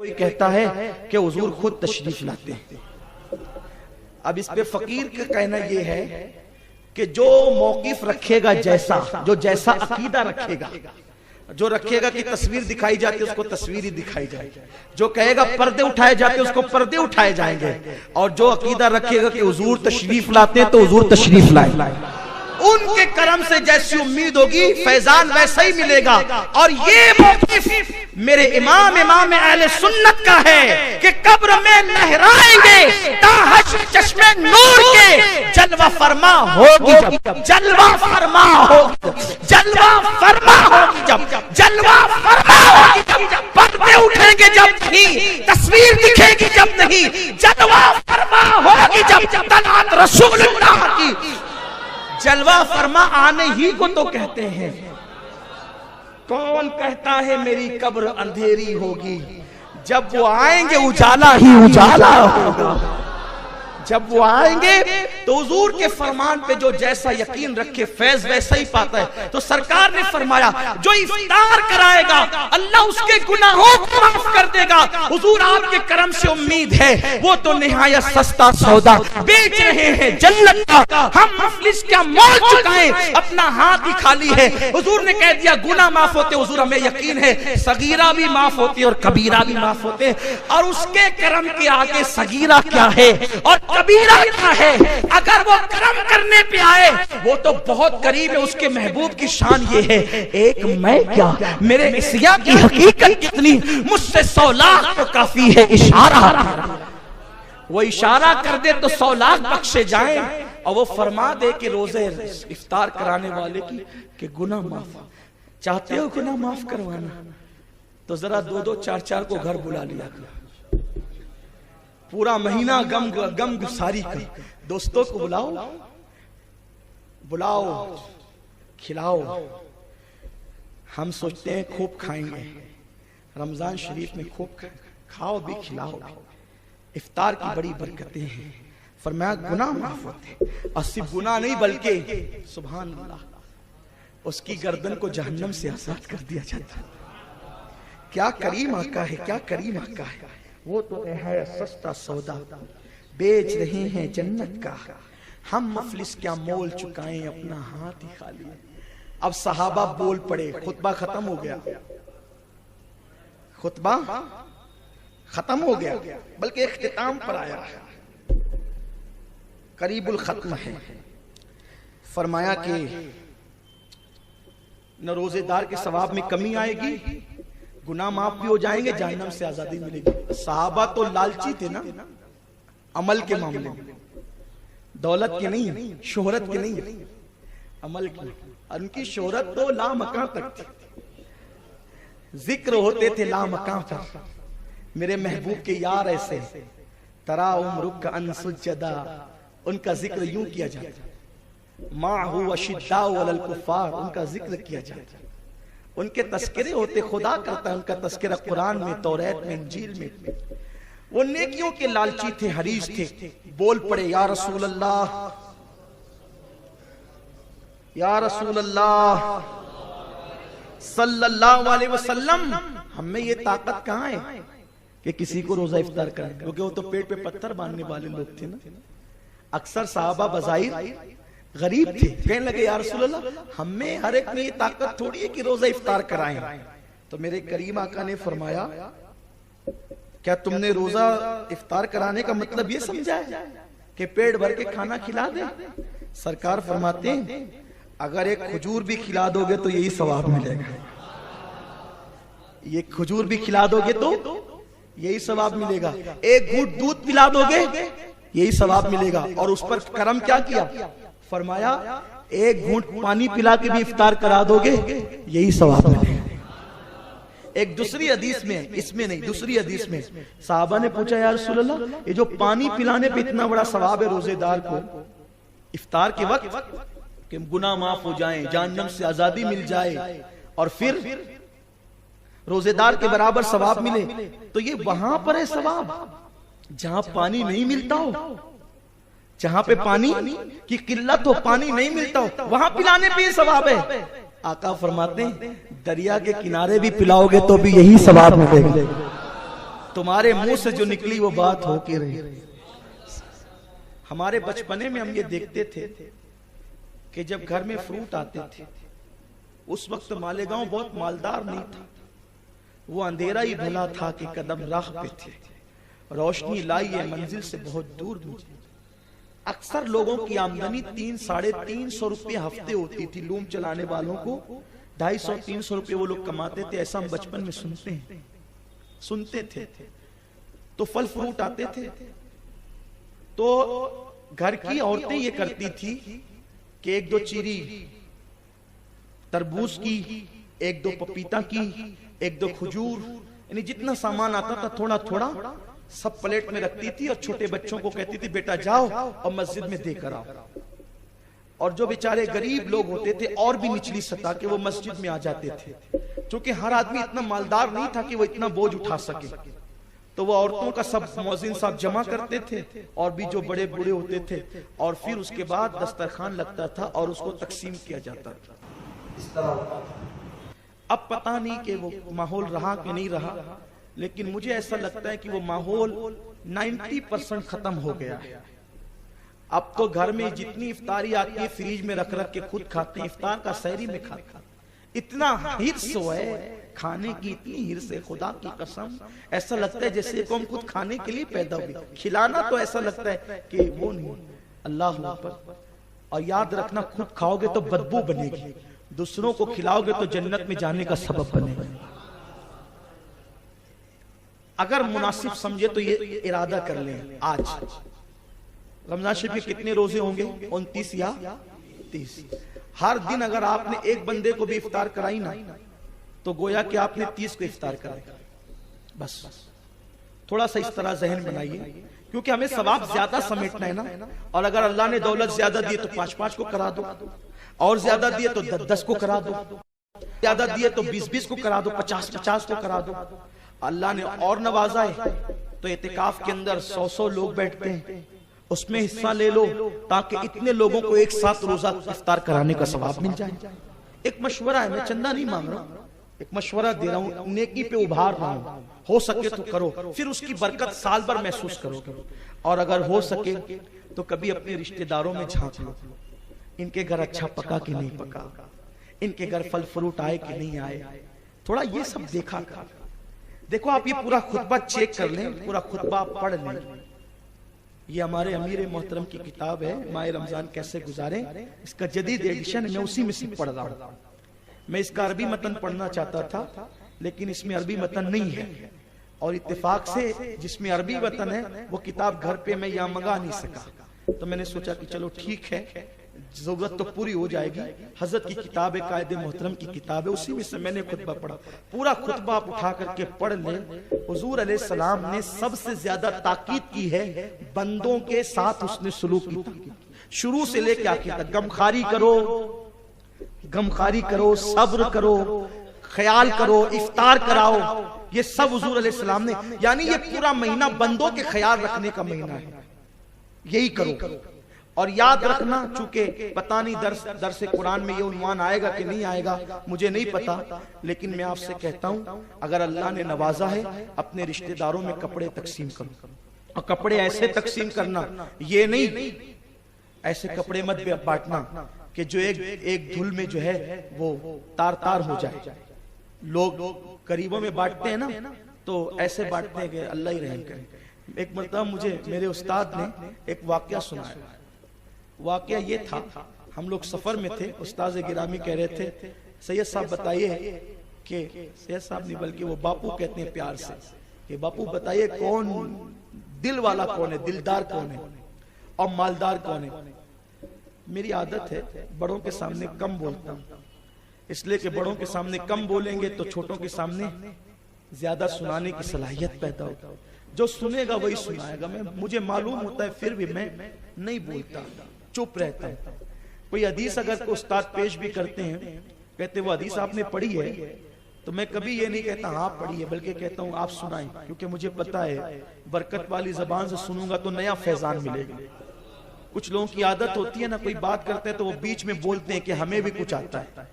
कोई कहता है कि हुजूर खुद तशरीफ लाते हैं। अब इस पे फकीर का कहना यह है कि जो मौकिफ रखेगा, जैसा अकीदा रखेगा, जो रखेगा कि तस्वीर दिखाई जाती है उसको तस्वीर ही दिखाई जाएगी, जो कहेगा पर्दे उठाए जाते उसको पर्दे उठाए जाएंगे, और जो अकीदा रखेगा कि हुजूर तशरीफ लाते हैं तो हुजूर तशरीफ लाए। उनके करम से जैसी उम्मीद होगी फैजान वैसा ही मिलेगा। और ये मौकिफ मेरे इमाम अहले सुन्नत का है कि कब्र में लहराएंगे ताहश चश्मे नूर के, जलवा फरमा होगी जब, जलवा फरमा होगी, जलवा फरमा होगी जब, जलवा फरमा होगी जब, पर्दे उठेंगे जब नहीं, तस्वीर दिखेगी जब नहीं, जलवा फरमा होगी जब, तलात रसूलुल्लाह की जलवा फरमा आने ही को तो कहते हैं। कौन कहता है मेरी कब्र अंधेरी होगी? जब वो आएंगे उजाला ही उजाला होगा। जब वो आएंगे तो हुजूर के फरमान पे जो जैसा यकीन रखे फैज वैसा ही पाता है। तो सरकार ने फरमाया जो इफ्तार कराएगा अल्लाह उसके गुनाहों को माफ कर देगा। हुजूर आपके करम से उम्मीद है, वो तो निहायत सस्ता सौदा बेच रहे हैं जन्नत का, हम मुफलिस क्या मोल चुकाएं, अपना हाथ ही खाली है। हुजूर ने कह दिया गुनाह माफ होते, हुजूर हमें यकीन है सगीरा भी माफ होती है और कबीरा भी माफ होते हैं। और उसके करम के आगे सगीरा क्या है और कबीरा क्या है? अगर वो करम करने पे आए वो तो बहुत करीब है। उसके महबूब की शान ये है, एक मैं क्या मेरे इसिया की हकीकत कितनी, मुझसे 100 लाख तो काफी है इशारा। वो इशारा कर दे तो 100 लाख बख्शे जाएं, और वो फरमा दे कि रोजे इफ्तार कराने वाले की कि गुनाह माफ। चाहते हो गुनाह माफ करवाना तो जरा 2-2 4-4 को घर बुला लिया, पूरा महीना गम गुसारी कर, दोस्तों को बुलाओ खिलाओ। हम सोचते हैं खूब खाएंगे, रमजान शरीफ में खूब खाओ भी खिलाओ। इफ्तार की बड़ी बरकतें हैं। फरमाया गुनाह माफ होते, और सिर्फ गुनाह नहीं बल्कि सुभान अल्लाह उसकी गर्दन को जहन्नम से आजाद कर दिया जाता। क्या करीम आका है, क्या करीम आका है। वो तो है सस्ता सौदा बेच रहे हैं जन्नत का, हम मुफलिस क्या मोल चुकाएं, अपना हाथ ही खाली। अब सहाबा बोल पड़े, खुतबा खत्म हो गया, खुतबा खत्म हो गया, बल्कि इख्तिताम पर आया है, करीबुल खत्म है। फरमाया कि न रोजेदार के सवाब में कमी आएगी, गुनाह माफ भी हो जाएंगे, जहन्नम से आजादी मिलेगी। सहाबा तो लालची थे ना अमल के मामले में, दौलत के नहीं, शोहरत के नहीं, अमल की। उनकी शोहरत तो लामकां तक थी, जिक्र होते थे लामकां तक। मेरे महबूब के यार ऐसे तरा उम्रुक अनसुज्जदा, उनका जिक्र यूं किया जाता, माहु अशिद्दाउ अलल कुफ्फार, उनका जिक्र किया जाता। उनके तस्करे होते, खुदा करता है उनका तस्करा कुरान में, तौरात में, इंजील में। वो नेकियों के लालची थे, हरीस थे। बोल पड़े या रसूल अल्लाह, या रसूल अल्लाह सल्लल्लाहु अलैहि वसल्लम, हमें ये ताकत कहाँ है कि किसी को रोजा इफ्तार करें, क्योंकि वो तो पेट पे पत्थर बांधने वाले लोग थे ना। अक्सर साहबा बज़ाहिर गरीब थे, कहने लगे या रसूल अल्लाह हमें हर एक में ये ताकत थोड़ी है कि रोजा इफ्तार कराएं। तो मेरे करीम आका ने फरमाया क्या तुमने रोजा इफ्तार कराने का मतलब ये समझा है कि पेट भर के खाना खिला दे? सरकार फरमाते हैं अगर एक खजूर भी खिला दोगे तो यही सवाब मिलेगा, ये खजूर भी खिला दोगे तो यही सवाब मिलेगा, एक घूंट दूध पिला दोगे यही सवाब मिलेगा। और उस पर करम क्या किया? फरमाया एक घूंट पानी पिला के भी इफ्तार करा दोगे यही सवाब मिलेगा। एक दूसरी हदीस में, इसमें नहीं, दूसरी हदीस में साहबा ने पूछा या रसूल अल्लाह ये जो पानी पिलाने पे इतना बड़ा सवाब है रोजेदार को इफ्तार के वक्त कि गुनाह माफ हो जाएं, जहन्नम से आजादी मिल जाए और फिर रोजेदार के बराबर सवाब मिले, तो ये वहां पर है सवाब जहां पानी नहीं मिलता हो, जहां पे पानी की किल्लत हो, पानी नहीं मिलता हो, वहां पिलाने पे ये सवाब है। आका फरमाते हैं दरिया के किनारे भी पिलाओगे तो भी यही सवाब मिलेगा। तुम्हारे मुंह से जो निकली वो बात हो के रही। हमारे बचपने में हम ये देखते थे कि जब घर में फ्रूट आते थे, उस वक्त मालेगांव बहुत मालदार नहीं था, वो अंधेरा ही भला था कि कदम राह पे थे, रोशनी लाई है मंजिल से बहुत दूर मुझे। अक्सर लोगों की आमदनी 300-350 रुपये हफ्ते होती थी, लूम चलाने वालों को 250-300 रुपये वो लोग कमाते थे, ऐसा हम बचपन में सुनते थे। तो फल फ्रूट आते थे, तो घर की औरतें ये करती थी कि एक दो चीरी तरबूज की, एक दो पपीता की, एक दो खजूर, यानी जितना सामान आता था थोड़ा थोड़ा सब प्लेट में रखती थी, और छोटे बच्चों को कहती थी बेटा जाओ और मस्जिद में देकर आओ। और जो बेचारे गरीब लोग होते थे और भी निचली सतह के, वो मस्जिद में आ जाते थे, क्योंकि हर आदमी इतना मालदार नहीं था कि वो इतना बोझ उठा सके। तो वो औरतों का सब मौजिन साहब जमा करते थे, और भी जो बड़े बूढ़े होते थे, और फिर उसके बाद दस्तरखान लगता था और उसको तकसीम किया जाता था। इस तरह होता था। अब पता नहीं कि वो माहौल रहा कि नहीं रहा, लेकिन मुझे ऐसा लगता है कि वो माहौल 90% खत्म हो गया है। अब तो घर में जितनी इफ्तारी आती है फ्रिज में रख रख के खुद खाते हैं, इफ्तार का सहरी में खाते हैं। इतना हिर्स है खाने की, इतनी हिर्स है, खुदा की कसम ऐसा लगता है जैसे को हम खुद खाने के लिए पैदा हुए। खिलाना तो ऐसा लगता है कि वो नहीं, अल्लाह अकबर। और याद रखना, खुद खाओगे तो बदबू बनेगी, दूसरों को खिलाओगे तो जन्नत में जाने का सबब बनेगा। अगर मुनासिब समझे तो ये इरादा कर लें, आज रमजान शरीफ के कितने रोजे होंगे? 29 या 30। हर दिन अगर आपने एक बंदे को भी इफ्तार कराई ना, तो गोया कि आपने 30 को इफ्तार कराया। बस थोड़ा सा इस तरह जहन बनाइए, क्योंकि हमें सवाब ज्यादा समेटना है ना। और अगर अल्लाह ने दौलत ज्यादा दी तो 5-5 को करा दो, और ज्यादा दिए तो 10-10 को करा दो, ज्यादा दिए तो 20-20 को करा दो, 50-50 को करा दो। अल्लाह ने और नवाजा है तो एतिकाफ के अंदर 100-100 लोग बैठते हैं, उसमें हिस्सा ले लो, ताकि इतने लोगों को एक साथ रोजा इफ्तार कराने का सवाब मिल जाए। एक मशवरा है, मैं चंदा नहीं मांग रहा हूं, एक मशवरा दे रहा हूं, नेकी पे उभार रहा हूं। हो सके तो करो, फिर उसकी बरकत साल भर महसूस करोगे। और अगर हो सके तो कभी अपने रिश्तेदारों में झांक लो, इनके घर अच्छा पका कि नहीं पका, इनके घर फल फ्रूट आए कि नहीं आए, थोड़ा ये सब देखा कर। देखो आप ये पूरा खुतबा चेक कर लें, पूरा खुतबा आप पढ़ लें। ये हमारे अमीर मोहतरम की किताब है, माह रमजान कैसे गुजारे, इसका जदीद एडिशन मैं उसी में से पढ़ रहा हूं। मैं इसका अरबी मतन पढ़ना चाहता था, लेकिन इसमें अरबी मतन नहीं है, और इत्तेफाक से जिसमें अरबी मतन है वो किताब घर पे मैं यहाँ मंगा नहीं सका। तो मैंने सोचा कि चलो ठीक है, जरूरत तो पूरी हो जाएगी। हजरत की किताब है, कायदे मोहतरम की किताब है, उसी में से मैंने खुतबा पढ़ा। पूरा खुतबा आप उठा करके पढ़ लें। हुजूर अलैहिस्सलाम ने सबसे ज्यादा ताकीद की है बंदों के साथ, उसने सलूक की शुरू से लेकर आखिर तक। गमखारी करो, सब्र करो, ख्याल करो, इफ्तार कराओ, ये सब हुजूर अलैहिस्सलाम ने, यानी ये पूरा महीना बंदों के ख्याल रखने का महीना है, यही करो। और याद रखना, चूंकि पता नहीं दर्स कुरान में ये उन्वान आएगा कि नहीं आएगा, मुझे नहीं पता, लेकिन मैं आपसे कहता हूं अगर अल्लाह ने नवाजा है, अपने रिश्तेदारों में कपड़े तकसीम करो। और कपड़े ऐसे तकसीम करना, ये नहीं ऐसे कपड़े मत बांटना कि जो एक धुल में जो है वो तार हो जाए। लोग करीबों में बांटते हैं ना, तो ऐसे बांटते हैं कि अल्लाह ही रहम करे। एक मरतबा मुझे मेरे उस्ताद ने एक वाकया सुनाया। वाकया ये था, हम लोग सफर में थे, उस्ताद गिरामी कह रहे थे सैयद साहब बताइए कि, सैयद साहब नहीं बल्कि वो बापू कहते हैं प्यार से, कि बापू बताइए कौन दिल वाला कौन है, दिलदार कौन है और मालदार कौन है। मेरी आदत है बड़ों के सामने कम बोलता हूं, इसलिए कि बड़ों के सामने कम बोलेंगे तो छोटों के सामने ज्यादा सुनाने की सलाहियत पैदा होगी। जो सुनेगा वही सुनाएगा। मुझे मालूम होता है, फिर भी मैं नहीं बोलता, चुप रहता है। कोई हदीस अगर को उस्ताद पेश भी करते हैं, कहते वो हदीस आपने पढ़ी है, तो मैं कभी ये नहीं कहता हाँ पढ़ी है, बल्कि कहता हूँ आप सुनाएं, क्योंकि मुझे पता है बरकत वाली जबान से सुनूंगा तो नया फैजान मिलेगा। कुछ लोगों की आदत होती है ना, कोई बात करते हैं तो वो बीच में बोलते हैं कि हमें भी कुछ आता है।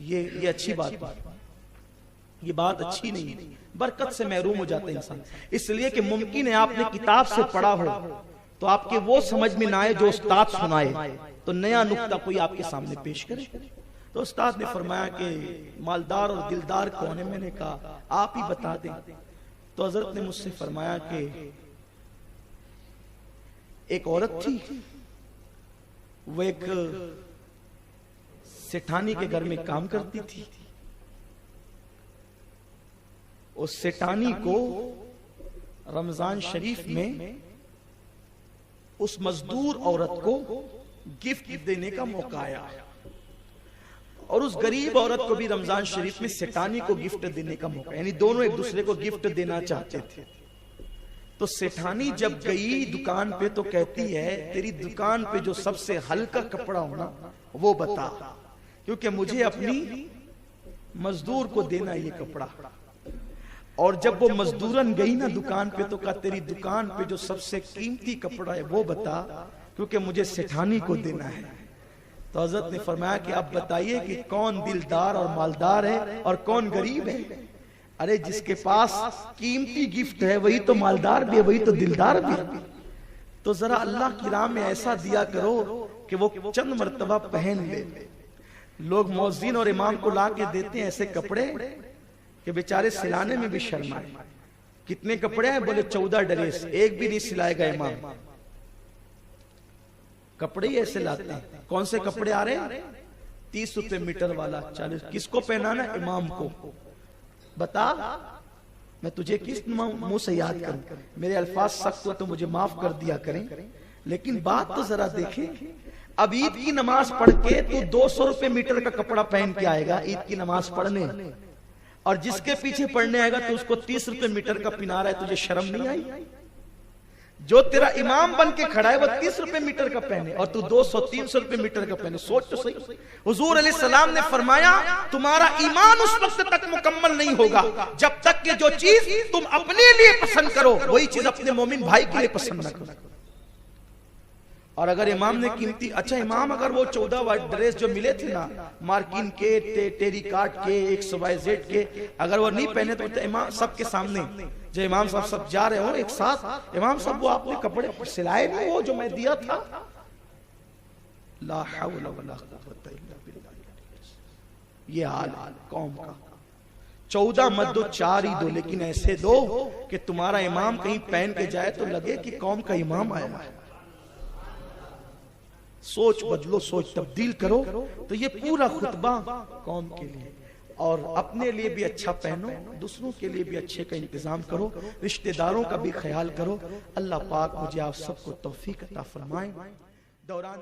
ये अच्छी बात है। ये बात अच्छी नहीं है, बरकत से महरूम हो जाते हैं इंसान। इसलिए कि मुमकिन है आपने किताब से पढ़ा हो तो आपके वो समझ में ना आए जो उस्ताद सुनाए, तो नया नुक्ता कोई आपके सामने पेश करे। तो उस्ताद ने फरमाया कि मालदार और दिलदार कौन है? मैंने कहा आप ही बता दें। तो हजरत ने मुझसे फरमाया कि एक औरत थी, वो एक सेठानी के घर में काम करती थी। उस सेठानी को रमजान शरीफ में उस मजदूर औरत को गिफ्ट देने का मौका आया, और उस गरीब औरत को भी रमजान शरीफ में सेठानी को गिफ्ट देने का मौका, यानी दोनों एक दूसरे को गिफ्ट देना चाहते थे। तो सेठानी जब गई दुकान पे तो कहती है, तेरी दुकान पे जो सबसे हल्का कपड़ा हो ना वो बता, क्योंकि मुझे अपनी मजदूर को देना ये कपड़ा। और जब वो मजदूरन गई ना दुकान पे तो कहा, तेरी दुकान पे जो सबसे कीमती कपड़ा है वो बता, क्योंकि मुझे सेठानी को देना है। तो हजरत ने फरमाया कि अब बताइए कि कौन दिलदार और मालदार है और कौन गरीब है? अरे जिसके पास कीमती गिफ्ट है वही तो मालदार भी है, वही तो दिलदार भी है। तो जरा अल्लाह की राह में ऐसा दिया करो कि वो चंद मर्तबा पहन ले। लोग मौज़िन और इमाम को ला के देते हैं ऐसे कपड़े कि बेचारे सिलाने में भी शर्म आए। कितने कपड़े हैं? बोले 14 ड्रेस, एक भी नहीं सिलाएगा इमाम। कपड़े ही ऐसे लाते हैं। कौन से कपड़े आ रहे हैं? 30 रुपए मीटर वाला, 40। किसको पहनाना? इमाम को। बता, मैं तुझे किस मुंह से याद करूं? मेरे अल्फाज सख्त हो तो मुझे माफ कर दिया करें, लेकिन बात तो जरा देखें। अब ईद की नमाज पढ़ के तो 200 रुपए मीटर का कपड़ा पहन के आएगा ईद की नमाज पढ़ने, और जिसके पीछे पढ़ने आएगा तो उसको 30 रुपए मीटर का पिना रहा है। तुझे शर्म नहीं आई? जो तेरा इमाम बन के खड़ा है वो 30 रुपए मीटर का पहने और तू 200-300 रुपए मीटर का पहने। सोच तो सही। हुजूर अलैहिस्सलाम ने फरमाया, तुम्हारा ईमान उस वक्त तक मुकम्मल नहीं होगा जब तक कि जो चीज तुम अपने लिए पसंद करो वही चीज अपने मोमिन भाई के लिए पसंद न करो। और अगर इमाम ने कीमती, अच्छा इमाम अगर वो 14 वाइट ड्रेस जो मिले थे ना, मार्किन के, टेरी काट के, XYZ के, अगर वो नहीं पहने तो इमाम सबके सामने जो इमाम साहब सब जा रहे हो एक साथ, इमाम साहब वो आपने कपड़े सिलाए नहीं, वो जो मैं दिया था। ला हौला वला कुव्वता इल्ला बिल्लाह। ये हाल कौम का। 14 मत दो, 4 ही दो, लेकिन ऐसे दो कि तुम्हारा इमाम कहीं पहन के जाए तो लगे कि कौम का इमाम आया है। सोच बदलो, सोच तब्दील करो। तो ये पूरा खुतबा कौम के लिए, और अपने लिए भी अच्छा पहनो, दूसरों के लिए भी अच्छे का इंतजाम करो, रिश्तेदारों का भी ख्याल करो। अल्लाह पाक मुझे आप सबको तौफीक अता फरमाए। दौरान